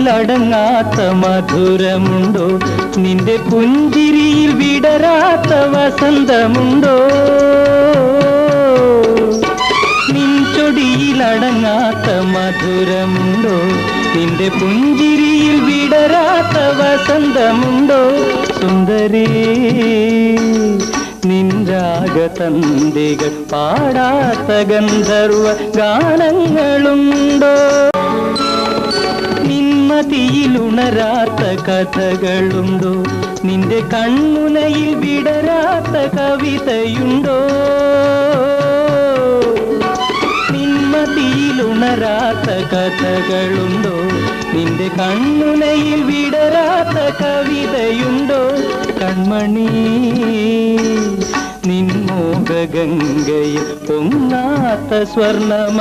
അടങ്ങാത്ത മധുരമുണ്ടോ? നിന്റെ പുഞ്ചിരിയിൽ വിടരാത്ത വസന്തമുണ്ടോ? നിൻ ചൊടിയിൽ അടങ്ങാത്ത മധുരമുണ്ടോ? നിന്റെ പുഞ്ചിരിയിൽ വിടരാത്ത വസന്തമുണ്ടോ? സുന്ദരീ, നിൻ രാഗതന്തികൾ പാടാത്ത ഗന്ധർവ ഗാനങ്ങളുണ്ടോ? നിന്മതിയിലുണരാത്ത കഥകളുണ്ടോ? നിന്റെ കൺമുനയിൽ വിടരാത്ത കവിതയുണ്ടോ? നിന്മതിയിലുണരാത്ത കഥകളുണ്ടോ? നിന്റെ കൺമുനയിൽ വിടരാത്ത കവിതയുണ്ടോ? കൺമണി, നിൻ മോഹഗംഗയിൽ പൊങ്ങാത്ത സ്വർണമരാളങ്ങളും